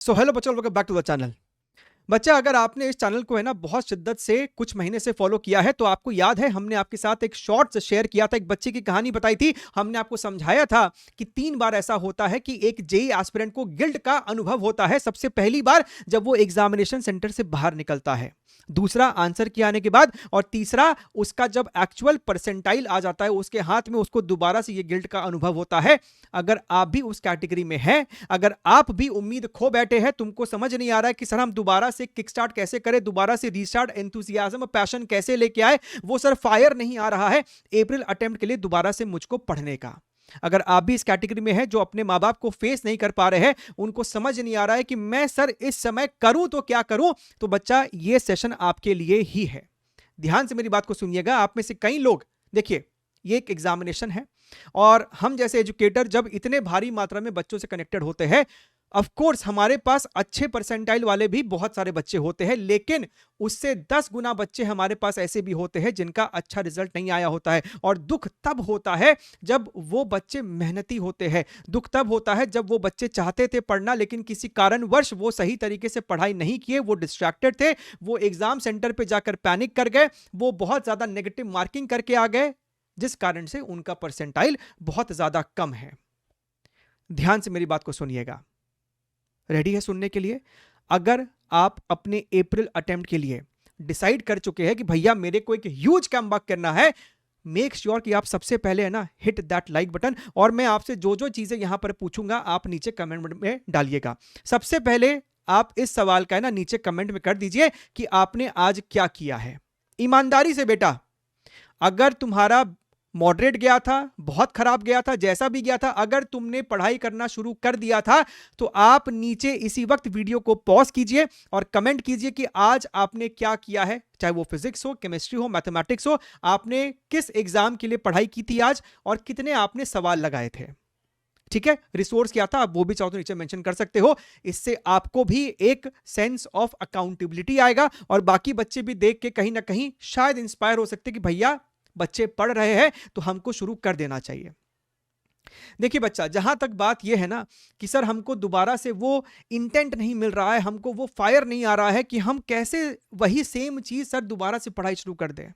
सो hello बच्चों, welcome back to the channel. बच्चा, अगर आपने इस चैनल को है ना बहुत शिद्दत से कुछ महीने से फॉलो किया है तो आपको याद है हमने आपके साथ एक शॉर्ट्स शेयर किया था, एक बच्चे की कहानी बताई थी। हमने आपको समझाया था कि 3 बार ऐसा होता है कि एक जेई एस्पिरेंट को गिल्ट का अनुभव होता है। सबसे पहली बार जब वो एग्जामिनेशन सेंटर से बाहर निकलता है, दूसरा आंसर किए आने के बाद, और तीसरा उसका जब एक्चुअल परसेंटाइल आ जाता है उसके हाथ में, उसको दोबारा से ये गिल्ट का अनुभव होता है। अगर आप भी उस कैटेगरी में हैं, अगर आप भी उम्मीद खो बैठे हैं, तुमको समझ नहीं आ रहा है कि सर हम दोबारा से किक स्टार्ट कैसे करें, दोबारा से रीस्टार्ट, एंथुसियाज्म, पैशन कैसे लेके आए, वो सर फायर नहीं आ रहा है अप्रैल अटेम्प्ट के लिए दोबारा से मुझको पढ़ने का। अगर आप भी इस कैटेगरी में हैं जो अपने मां बाप को फेस नहीं कर पा रहे हैं, उनको समझ नहीं आ रहा है कि मैं सर इस समय करूं तो क्या करूं, तो बच्चा ये सेशन आपके लिए ही है। ध्यान से मेरी बात को सुनिएगा। आप में से कई लोग, देखिए, ये एक एग्जामिनेशन है और हम जैसे एजुकेटर जब इतने भारी मात्रा में बच्चों से कनेक्टेड होते हैं, ऑफ कोर्स हमारे पास अच्छे परसेंटाइल वाले भी बहुत सारे बच्चे होते हैं, लेकिन उससे 10 गुना बच्चे हमारे पास ऐसे भी होते हैं जिनका अच्छा रिजल्ट नहीं आया होता है। और दुख तब होता है जब वो बच्चे मेहनती होते हैं। दुख तब होता है जब वो बच्चे चाहते थे पढ़ना, लेकिन किसी कारणवश वो सही तरीके से पढ़ाई नहीं किए, वो डिस्ट्रैक्टेड थे, वो एग्जाम सेंटर पे जाकर पैनिक कर गए, वो बहुत ज्यादा नेगेटिव मार्किंग करके आ गए, जिस कारण से उनका परसेंटाइल बहुत ज्यादा कम है। ध्यान से मेरी बात को सुनिएगा। रेडी है सुनने के लिए? अगर आप अपने अप्रैल अटेम्प्ट के लिए डिसाइड कर चुके हैं कि भैया मेरे को एक ह्यूज कमबैक करना है, मेक श्योर कि आप सबसे पहले है ना हिट दैट लाइक बटन। और मैं आपसे जो जो चीजें यहां पर पूछूंगा आप नीचे कमेंट में डालिएगा। सबसे पहले आप इस सवाल का है ना नीचे कमेंट में कर दीजिए कि आपने आज क्या किया है। ईमानदारी से बेटा, अगर तुम्हारा मॉडरेट गया था, बहुत खराब गया था, जैसा भी गया था, अगर तुमने पढ़ाई करना शुरू कर दिया था तो आप नीचे इसी वक्त वीडियो को पॉज कीजिए और कमेंट कीजिए कि आज आपने क्या किया है। चाहे वो फिजिक्स हो, केमिस्ट्री हो, मैथमेटिक्स हो, आपने किस एग्जाम के लिए पढ़ाई की थी आज और कितने आपने सवाल लगाए थे। ठीक है, रिसोर्स क्या था आप वो भी चाहो तो नीचे मेंशन कर सकते हो। इससे आपको भी एक सेंस ऑफ अकाउंटेबिलिटी आएगा और बाकी बच्चे भी देख के कहीं ना कहीं शायद इंस्पायर हो सकते कि भैया बच्चे पढ़ रहे हैं तो हमको शुरू कर देना चाहिए। देखिए बच्चा, जहां तक बात यह है ना कि सर हमको दोबारा से वो इंटेंट नहीं मिल रहा है, हमको वो फायर नहीं आ रहा है कि हम कैसे वही सेम चीज सर दोबारा से पढ़ाई शुरू कर दें,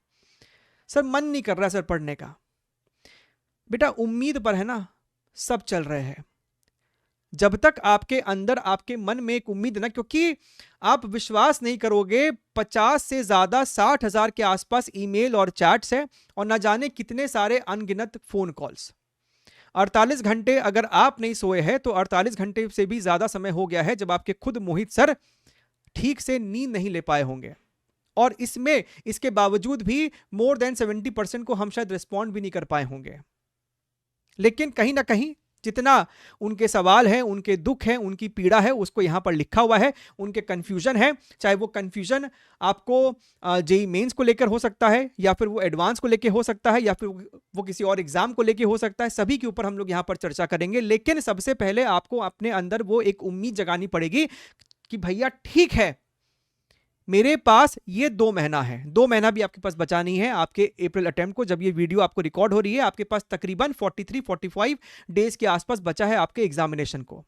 सर मन नहीं कर रहा सर पढ़ने का। बेटा उम्मीद पर है ना सब चल रहे हैं। जब तक आपके अंदर, आपके मन में एक उम्मीद ना, क्योंकि आप विश्वास नहीं करोगे, 50 से ज्यादा 60,000 के आसपास ईमेल और चैट्स है और ना जाने कितने सारे अनगिनत फोन कॉल्स। 48 घंटे अगर आप नहीं सोए हैं तो 48 घंटे से भी ज्यादा समय हो गया है जब आपके खुद मोहित सर ठीक से नींद नहीं ले पाए होंगे। और इसमें इसके बावजूद भी मोर देन 70% को हम शायद रिस्पॉन्ड भी नहीं कर पाए होंगे। लेकिन कहीं ना कहीं जितना उनके सवाल हैं, उनके दुख हैं, उनकी पीड़ा है, उसको यहां पर लिखा हुआ है। उनके कंफ्यूजन है, चाहे वो कंफ्यूजन आपको जेई मेंस को लेकर हो सकता है, या फिर वो एडवांस को लेकर हो सकता है, या फिर वो किसी और एग्जाम को लेकर हो सकता है। सभी के ऊपर हम लोग यहां पर चर्चा करेंगे। लेकिन सबसे पहले आपको अपने अंदर वो एक उम्मीद जगानी पड़ेगी कि भैया ठीक है, मेरे पास ये 2 महीना है, 2 महीना भी आपके पास बचा नहीं है आपके अप्रैल अटेम्प्ट को। जब ये वीडियो आपको रिकॉर्ड हो रही है आपके पास तकरीबन 43-45 डेज के आसपास बचा है आपके एग्जामिनेशन को।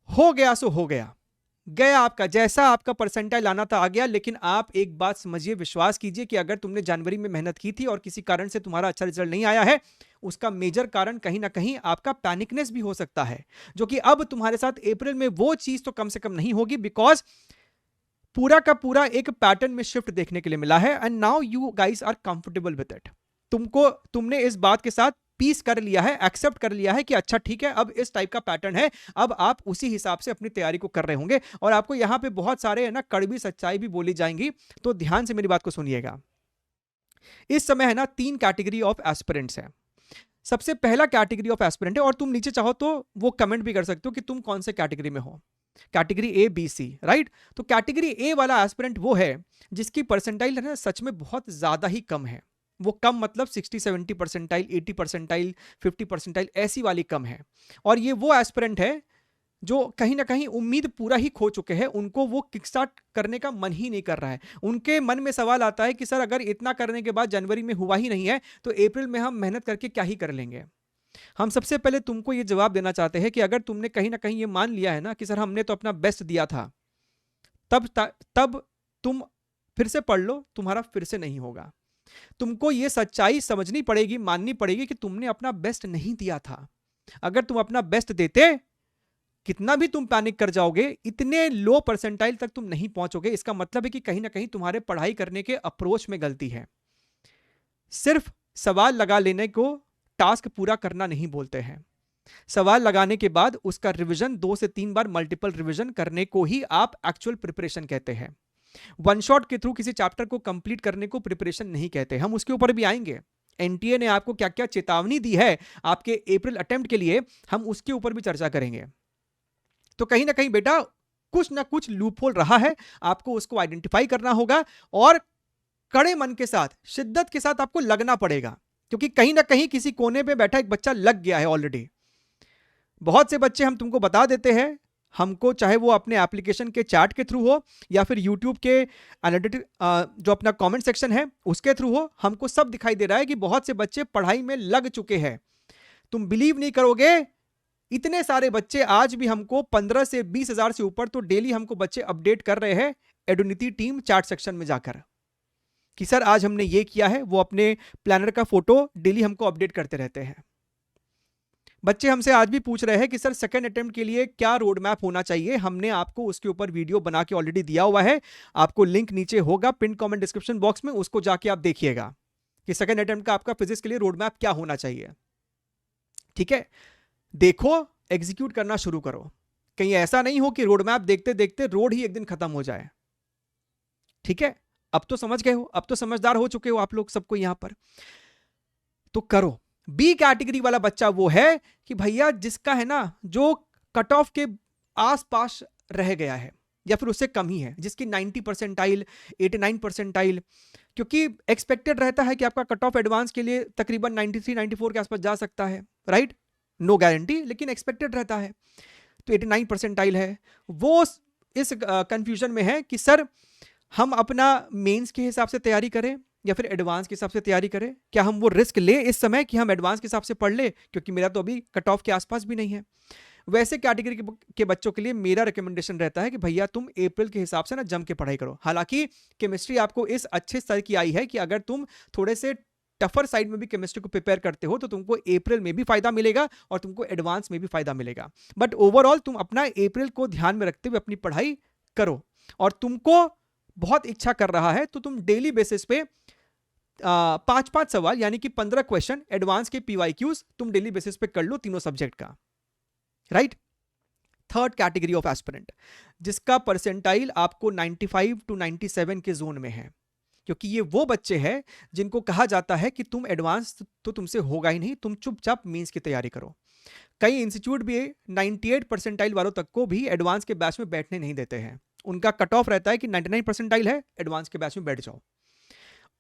हो गया सो हो गया, गया आपका, जैसा आपका परसेंटाइल आना था आ गया। लेकिन आप एक बात समझिए, विश्वास कीजिए कि अगर तुमने जनवरी में मेहनत की थी और किसी कारण से तुम्हारा अच्छा रिजल्ट नहीं आया है, उसका मेजर कारण कहीं ना कहीं आपका पैनिकनेस भी हो सकता है, जो कि अब तुम्हारे साथ अप्रैल में वो चीज तो कम से कम नहीं होगी, बिकॉज पूरा का पूरा एक पैटर्न में शिफ्ट देखने के लिए मिला है and now you guys are comfortable with it. तुमने इस बात के साथ पीस कर लिया है, एक्सेप्ट कर लिया है कि अच्छा ठीक है, अब इस टाइप का पैटर्न है, अब आप उसी हिसाब से अपनी तैयारी को कर रहे होंगे। और आपको यहां पे बहुत सारे है ना कड़वी सच्चाई भी बोली जाएंगी, तो ध्यान से मेरी बात को सुनिएगा। इस समय है ना 3 कैटेगरी ऑफ एस्पिरेंट्स है। सबसे पहला कैटेगरी ऑफ एस्पिरेंट है, और तुम नीचे चाहो तो वो कमेंट भी कर सकते हो कि तुम कौन से कैटेगरी में हो, category A B C, right. तो कैटेगरी ए वाला एस्पिरेंट वो है जिसकी परसेंटाइल है ना सच में बहुत ज्यादा ही कम है। वो कम मतलब 60-70 परसेंटाइल, 80 परसेंटाइल, 50 परसेंटाइल, ऐसी वाली कम है। और ये वो एस्पिरेंट है जो कहीं ना कहीं उम्मीद पूरा ही खो चुके हैं, उनको वो किकस्टार्ट करने का मन ही नहीं कर रहा है। उनके मन में सवाल आता है कि सर अगर इतना करने के बाद जनवरी में हुआ ही नहीं है तो अप्रैल में हम मेहनत करके क्या ही कर लेंगे। हम सबसे पहले तुमको ये जवाब देना चाहते हैं कि अगर तुमने कहीं ना कहीं ये मान लिया है ना कि सर हमने तो अपना बेस्ट दिया था, तब तुम फिर से पढ़ लो, तुम्हारा फिर से नहीं होगा। तुमको ये सच्चाई समझनी पड़ेगी, माननी पड़ेगी कि तुमने अपना बेस्ट नहीं दिया था। अगर तुम अपना बेस्ट देते, कितना भी तुम पैनिक कर जाओगे, इतने लो परसेंटाइल तक तुम नहीं पहुंचोगे। इसका मतलब है कि कहीं ना कहीं तुम्हारे पढ़ाई करने के अप्रोच में गलती है। सिर्फ सवाल लगा लेने को टास्क पूरा करना नहीं बोलते हैं। सवाल लगाने के बाद उसका रिवीजन 2 से 3 बार मल्टीपल रिवीजन करने को ही आप एक्चुअल प्रिपरेशन कहते हैं। वन शॉट के थ्रू किसी चैप्टर को कंप्लीट करने को प्रिपरेशन नहीं कहते। हम उसके ऊपर भी आएंगे। एनटीए ने आपको क्या क्या चेतावनी दी है आपके अप्रैल अटेम्प्ट के लिए, हम उसके ऊपर भी चर्चा करेंगे। तो कहीं ना कहीं बेटा कुछ ना कुछ लूपहोल रहा है, आपको उसको आइडेंटिफाई करना होगा और कड़े मन के साथ, शिद्दत के साथ आपको लगना पड़ेगा, क्योंकि कहीं ना कहीं किसी कोने पे बैठा एक बच्चा लग गया है ऑलरेडी। बहुत से बच्चे हम तुमको बता देते हैं, हमको चाहे वो अपने एप्लीकेशन के चैट के थ्रू हो या फिर यूट्यूब के एनालिटिक जो अपना कमेंट सेक्शन है उसके थ्रू हो, हमको सब दिखाई दे रहा है कि बहुत से बच्चे पढ़ाई में लग चुके हैं। तुम बिलीव नहीं करोगे, इतने सारे बच्चे आज भी हमको 15 से 20 हजार से ऊपर तो डेली हमको बच्चे अपडेट कर रहे हैं एडुनिटी टीम चैट सेक्शन में जाकर कि सर आज हमने ये किया है। वो अपने प्लानर का फोटो डेली हमको अपडेट करते रहते हैं। बच्चे हमसे आज भी पूछ रहे हैं कि सर सेकंड अटेम्प्ट के लिए क्या रोड मैप होना चाहिए। हमने आपको उसके ऊपर वीडियो बना के ऑलरेडी दिया हुआ है, आपको लिंक नीचे होगा पिन कमेंट डिस्क्रिप्शन बॉक्स में, उसको जाके आप देखिएगा कि सेकंड अटेम्प्ट का आपका फिजिक्स के लिए रोड मैप क्या होना चाहिए। ठीक है, देखो, एग्जीक्यूट करना शुरू करो। कहीं ऐसा नहीं हो कि रोड मैप देखते देखते रोड ही एक दिन खत्म हो जाए। ठीक है, अब तो समझ गए हो, अब तो समझदार हो चुके हो आप लोग सबको यहां पर। तो करो। बी कैटेगरी वाला बच्चा वो है कि भैया जिसका है ना जो कट ऑफ के आसपास रह गया है या फिर उससे कम ही है, जिसकी 90 परसेंटाइल 89 परसेंटाइल, क्योंकि एक्सपेक्टेड रहता है कि आपका कट ऑफ एडवांस के लिए तकरीबन 93 94 के आसपास जा सकता है, राइट? नो गारंटी, लेकिन एक्सपेक्टेड रहता है। तो 89 परसेंटाइल है, वो इस कंफ्यूजन में है कि सर हम अपना मेंस के हिसाब से तैयारी करें या फिर एडवांस के हिसाब से तैयारी करें। क्या हम वो रिस्क ले इस समय कि हम एडवांस के हिसाब से पढ़ ले, क्योंकि मेरा तो अभी कट ऑफ के आसपास भी नहीं है। वैसे कैटेगरी के बच्चों के लिए मेरा रिकमेंडेशन रहता है कि भैया तुम अप्रैल के हिसाब से ना जम के पढ़ाई करो। हालांकि केमिस्ट्री आपको इस अच्छे स्तर की आई है कि अगर तुम थोड़े से टफर साइड में भी केमिस्ट्री को प्रिपेयर करते हो तो तुमको अप्रैल में भी फायदा मिलेगा और तुमको एडवांस में भी फायदा मिलेगा। बट ओवरऑल तुम अपना अप्रैल को ध्यान में रखते हुए अपनी पढ़ाई करो। और तुमको बहुत इच्छा कर रहा है तो तुम डेली बेसिस पे 5-5 सवाल यानी कि 15 क्वेश्चन एडवांस के पीवाईक्यूज तुम डेली बेसिस पे कर लो तीनों सब्जेक्ट का, right? Third category of aspirant जिसका परसेंटाइल आपको 95 to 97 के जोन में है, क्योंकि ये वो बच्चे हैं जिनको कहा जाता है कि तुम एडवांस तो तुमसे होगा ही नहीं, तुम चुपचाप मेंस की तैयारी करो। कई इंस्टीट्यूट भी 98 परसेंटाइल वालों तक को भी एडवांस के बैच में बैठने नहीं देते हैं। उनका कट ऑफ रहता है कि 99 परसेंटाइल है, एडवांस के बैच में बैठ जाओ।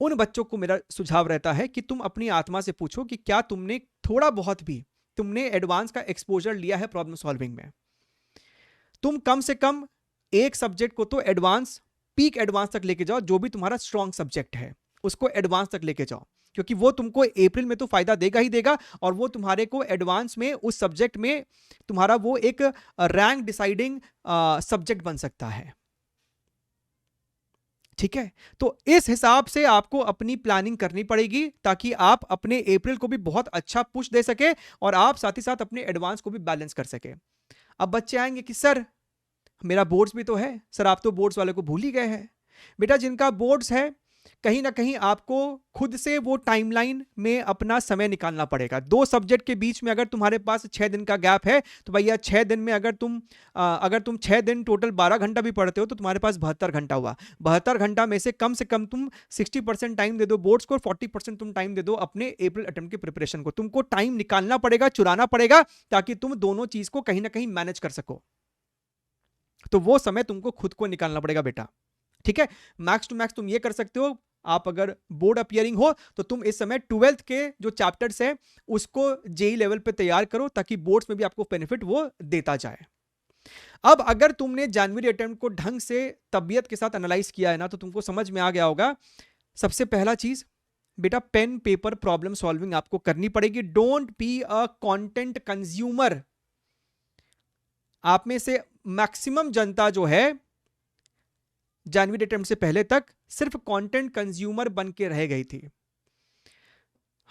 उन बच्चों को मेरा सुझाव रहता है कि तुम अपनी आत्मा से पूछो कि क्या तुमने थोड़ा बहुत भी तुमने एडवांस का एक्सपोजर लिया है प्रॉब्लम सॉल्विंग में। तुम कम से कम एक सब्जेक्ट को तो एडवांस, पीक एडवांस तक लेके जाओ। जो भी तुम्हारा स्ट्रॉन्ग सब्जेक्ट है उसको एडवांस तक लेके जाओ, क्योंकि वो तुमको अप्रैल में तो फायदा देगा ही देगा और वो तुम्हारे को एडवांस में उस सब्जेक्ट में तुम्हारा वो एक रैंक डिसाइडिंग सब्जेक्ट बन सकता है। ठीक है, तो इस हिसाब से आपको अपनी प्लानिंग करनी पड़ेगी ताकि आप अपने अप्रैल को भी बहुत अच्छा पुश दे सके और आप साथ ही साथ अपने एडवांस को भी बैलेंस कर सके। अब बच्चे आएंगे कि सर मेरा बोर्ड्स भी तो है, सर आप तो बोर्ड्स वाले को भूल ही गए हैं। बेटा जिनका बोर्ड्स है कहीं ना कहीं आपको खुद से वो टाइमलाइन में अपना समय निकालना पड़ेगा। 2 सब्जेक्ट के बीच में अगर तुम्हारे पास 6 दिन का गैप है तो भैया 6 दिन में अगर तुम 6 दिन टोटल 12 घंटा भी पढ़ते हो तो तुम्हारे पास 72 घंटा हुआ। 72 घंटा में से कम तुम 60% टाइम दे दो बोर्ड्स को और 40% तुम टाइम दे दो अपने अप्रैल अटेम्प्ट की प्रिपरेशन को। तुमको टाइम निकालना पड़ेगा, चुराना पड़ेगा ताकि तुम दोनों चीज को कहीं ना कहीं मैनेज कर सको। तो वो समय तुमको खुद को निकालना पड़ेगा बेटा। ठीक है, मैक्स टू मैक्स तुम ये कर सकते हो, आप अगर बोर्ड अपियरिंग हो तो तुम इस समय 12th के जो चैप्टर्स है उसको जेई लेवल पे तैयार करो ताकि बोर्ड्स में भी आपको बेनिफिट वो देता जाए। अब अगर तुमने जनवरी अटेम्प्ट को ढंग से तबियत के साथ एनालाइज किया है ना तो तुमको समझ में आ गया होगा। सबसे पहला चीज बेटा पेन पेपर प्रॉब्लम सॉल्विंग आपको करनी पड़ेगी। Don't be a content consumer. आप में से मैक्सिमम जनता जो है जनवरी अटेम्प्ट से पहले तक सिर्फ कंटेंट कंज्यूमर बन के रह गई थी।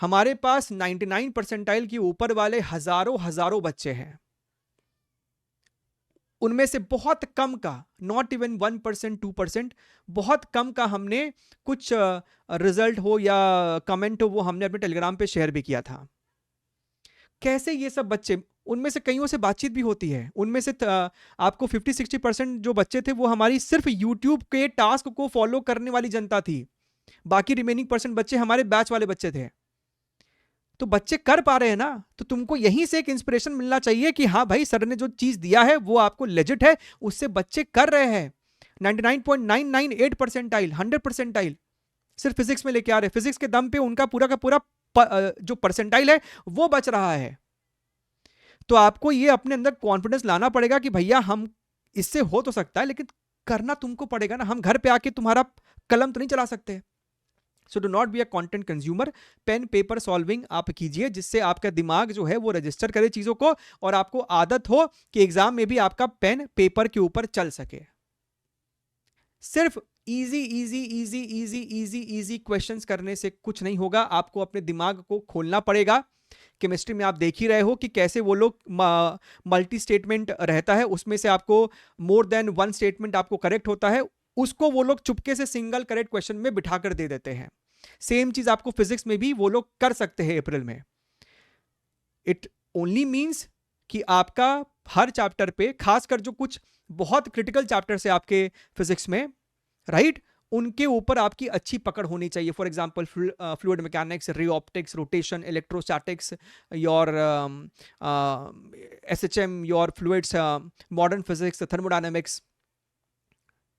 हमारे पास 99 परसेंटाइल के ऊपर वाले हजारों हजारों बच्चे हैं, उनमें से बहुत कम का, नॉट इवन 1% 2%, बहुत कम का हमने कुछ रिजल्ट हो या कमेंट हो वो हमने अपने टेलीग्राम पे शेयर भी किया था। कैसे ये सब बच्चे, उनमें से कईयों से बातचीत भी होती है, उनमें से आपको 50-60% जो बच्चे थे वो हमारी सिर्फ यूट्यूब के टास्क को फॉलो करने वाली जनता थी। बाकी रिमेनिंग % बच्चे हमारे बैच वाले बच्चे थे। तो बच्चे कर पा रहे हैं ना, तो तुमको यहीं से एक इंस्पिरेशन मिलना चाहिए कि हाँ भाई सर ने जो चीज दिया है वो आपको लेजिट है, उससे बच्चे कर रहे हैं। 99.998 परसेंटाइल, 100 परसेंटाइल सिर्फ फिजिक्स में लेके आ रहे हैं। फिजिक्स के दम पे उनका पूरा का पूरा जो परसेंटाइल है वो बच रहा है। तो आपको ये अपने अंदर कॉन्फिडेंस लाना पड़ेगा कि भैया हम, इससे हो तो सकता है लेकिन करना तुमको पड़ेगा ना। हम घर पे आके तुम्हारा कलम तो नहीं चला सकते। So do not be a content consumer. Pen paper solving आप कीजिए जिससे आपका दिमाग जो है वो रजिस्टर करे चीजों को, और आपको आदत हो कि एग्जाम में भी आपका पेन पेपर के ऊपर चल सके। सिर्फ easy easy easy easy easy easy questions करने से कुछ नहीं होगा, आपको अपने दिमाग को खोलना पड़ेगा। केमिस्ट्री में आप देख ही रहे हो कि कैसे वो लोग मल्टी स्टेटमेंट रहता है, उसमें से आपको मोर देन वन स्टेटमेंट आपको करेक्ट होता है, उसको वो लोग चुपके से सिंगल करेक्ट क्वेश्चन में बिठा कर दे देते हैं। सेम चीज आपको फिजिक्स में भी वो लोग कर सकते हैं अप्रैल में। इट ओनली मीन्स कि आपका हर चैप्टर पे, खासकर जो कुछ बहुत क्रिटिकल चैप्टर्स है आपके फिजिक्स में, राइट, उनके ऊपर आपकी अच्छी पकड़ होनी चाहिए। For example fluid mechanics, ray optics, rotation, electrostatics, your SHM, your fluids, modern physics, thermodynamics.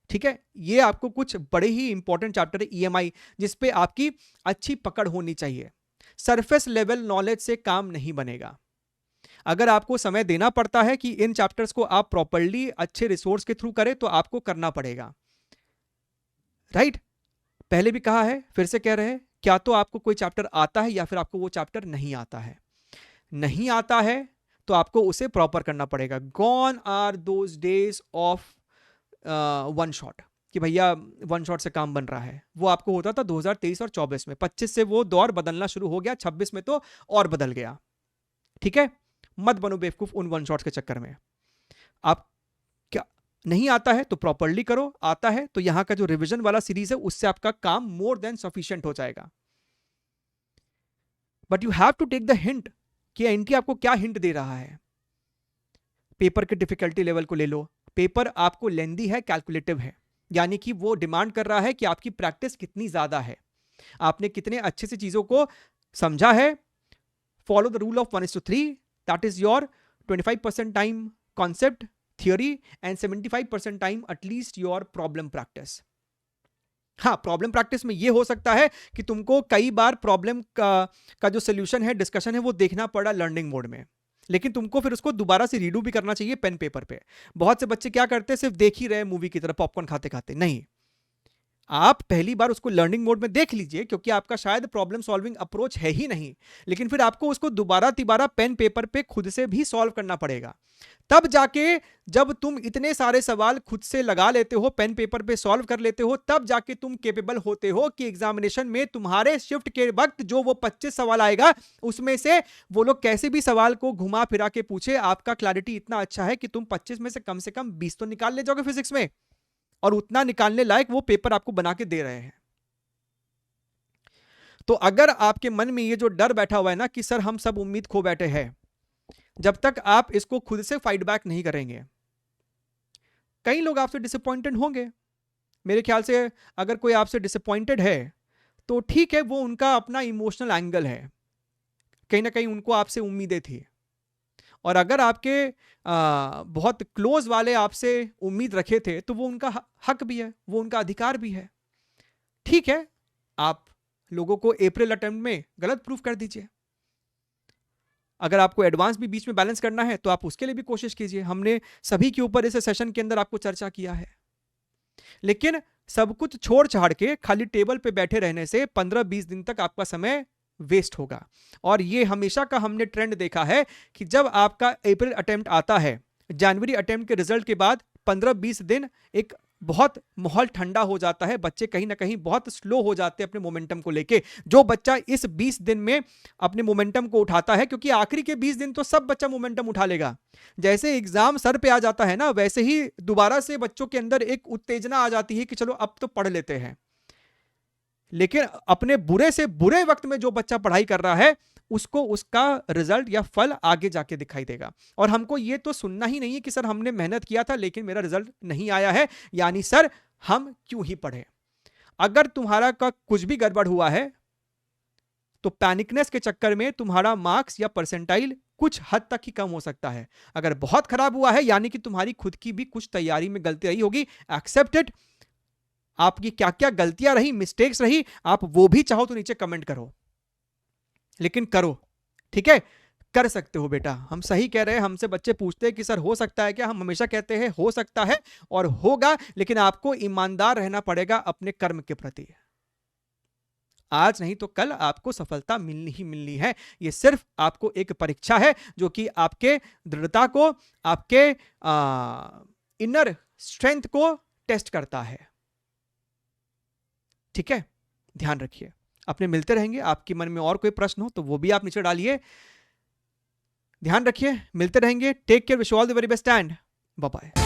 ठीक है, ये आपको कुछ बड़े ही इंपॉर्टेंट चैप्टर है। ईएमआई, जिसपे आपकी अच्छी पकड़ होनी चाहिए। सरफेस लेवल नॉलेज से काम नहीं बनेगा। अगर आपको समय देना पड़ता है कि इन चैप्टर्स को आप प्रॉपर्ली अच्छे रिसोर्स के थ्रू करें, तो आपको करना पड़ेगा, राइट। पहले भी कहा है, फिर से कह रहे हैं, क्या तो आपको कोई चैप्टर आता है या फिर आपको वो चैप्टर नहीं आता है। नहीं आता है तो आपको उसे प्रॉपर करना पड़ेगा। Gone are those days of one shot, कि भैया वन शॉट से काम बन रहा है। वो आपको होता था 2023 और 24 में। 25 से वो दौर बदलना शुरू हो गया, 26 में तो और बदल गया। ठीक है, मत बनो बेवकूफ उन वन शॉट्स के चक्कर में। आप क्या नहीं आता है तो प्रॉपरली करो, आता है तो यहां का जो रिवीजन वाला सीरीज है उससे आपका काम मोर देन सफिशिएंट हो जाएगा। But you have to take the hint कि एनटी आपको क्या हिंट दे रहा है। पेपर के डिफिकल्टी लेवल को ले लो। पेपर आपको लेंदी है, कैलकुलेटिव है, यानी कि वो डिमांड कर रहा है कि आपकी प्रैक्टिस कितनी ज्यादा है, आपने कितने अच्छे से चीजों को समझा है। Follow the rule of 1:3, that is your 25% time concept theory and 75% time at least your problem practice. हाँ, प्रॉब्लम प्रैक्टिस में ये हो सकता है कि तुमको कई बार प्रॉब्लम का जो सोल्यूशन है, डिस्कशन है, वो देखना पड़ा लर्निंग मोड में, लेकिन तुमको फिर उसको दोबारा से रीडू भी करना चाहिए पेन पेपर पे। बहुत से बच्चे क्या करते हैं, सिर्फ देख ही रहे मूवी की तरह पॉपकॉर्न खाते खाते। नहीं, आप पहली बार उसको लर्निंग मोड में देख लीजिए, क्योंकि आपका शायद प्रॉब्लम सॉल्विंग अप्रोच है ही नहीं, लेकिन फिर आपको उसको दोबारा तिबारा पेन पेपर पे खुद से भी सॉल्व करना पड़ेगा। तब जाके जब तुम इतने सारे सवाल खुद से लगा लेते हो, पेन पेपर पे सॉल्व कर लेते हो, तब जाके तुम केपेबल होते हो कि एग्जामिनेशन में तुम्हारे शिफ्ट के वक्त जो वो 25 सवाल आएगा, उसमें से वो लोग कैसे भी सवाल को घुमा फिरा के पूछे, आपका क्लैरिटी इतना अच्छा है कि तुम 25 में से कम 20 तो निकाल ले जाओगे फिजिक्स में, और उतना निकालने लायक वो पेपर आपको बना के दे रहे हैं। तो अगर आपके मन में ये जो डर बैठा हुआ है ना कि सर हम सब उम्मीद खो बैठे हैं, जब तक आप इसको खुद से फाइट बैक नहीं करेंगे, कई लोग आपसे डिसअपॉइंटेड होंगे। मेरे ख्याल से अगर कोई आपसे डिसअपॉइंटेड है तो ठीक है, वो उनका अपना इमोशनल एंगल है, कहीं ना कहीं उनको आपसे उम्मीदें थी। और अगर आपके बहुत क्लोज वाले आपसे उम्मीद रखे थे तो वो उनका हक भी है, वो उनका अधिकार भी है। ठीक है, आप लोगों को अप्रैल अटेम्प्ट में गलत प्रूफ कर दीजिए। अगर आपको एडवांस भी बीच में बैलेंस करना है तो आप उसके लिए भी कोशिश कीजिए। हमने सभी के ऊपर इस सेशन के अंदर आपको चर्चा किया है। लेकिन सब कुछ छोड़ छाड़ के खाली टेबल पे बैठे रहने से 15-20 दिन तक आपका समय वेस्ट होगा। और ये हमेशा का हमने ट्रेंड देखा है कि जब आपका अप्रैल अटेम्प्ट आता है, जनवरी अटेम्प्ट के रिजल्ट के बाद 15-20 दिन एक बहुत माहौल ठंडा हो जाता है, बच्चे कहीं ना कहीं बहुत स्लो हो जाते हैं अपने मोमेंटम को लेके। जो बच्चा इस 20 दिन में अपने मोमेंटम को उठाता है, क्योंकि आखिरी के 20 दिन तो सब बच्चा मोमेंटम उठा लेगा, जैसे एग्जाम सर पे आ जाता है ना, वैसे ही दोबारा से बच्चों के अंदर एक उत्तेजना आ जाती है कि चलो अब तो पढ़ लेते हैं। लेकिन अपने बुरे से बुरे वक्त में जो बच्चा पढ़ाई कर रहा है, उसको उसका रिजल्ट या फल आगे जाके दिखाई देगा। और हमको ये तो सुनना ही नहीं है कि सर हमने मेहनत किया था लेकिन मेरा रिजल्ट नहीं आया है, यानी सर हम क्यों ही पढ़े। अगर तुम्हारा का कुछ भी गड़बड़ हुआ है तो पैनिकनेस के चक्कर में तुम्हारा मार्क्स या परसेंटाइल कुछ हद तक ही कम हो सकता है। अगर बहुत खराब हुआ है यानी कि तुम्हारी खुद की भी कुछ तैयारी में गलती रही होगी, एक्सेप्टेड। आपकी क्या क्या गलतियां रही, मिस्टेक्स रही, आप वो भी चाहो तो नीचे कमेंट करो, लेकिन करो, ठीक है। कर सकते हो बेटा, हम सही कह रहे हैं। हमसे बच्चे पूछते हैं कि सर हो सकता है क्या, हम हमेशा कहते हैं हो सकता है और होगा, लेकिन आपको ईमानदार रहना पड़ेगा अपने कर्म के प्रति। आज नहीं तो कल आपको सफलता मिलनी ही मिलनी है। यह सिर्फ आपको एक परीक्षा है जो कि आपके दृढ़ता को, आपके इनर स्ट्रेंथ को टेस्ट करता है, ठीक है। ध्यान रखिए, अपने मिलते रहेंगे। आपके मन में और कोई प्रश्न हो तो वो भी आप नीचे डालिए। ध्यान रखिए, मिलते रहेंगे। Take care, wish you all the very best and bye bye.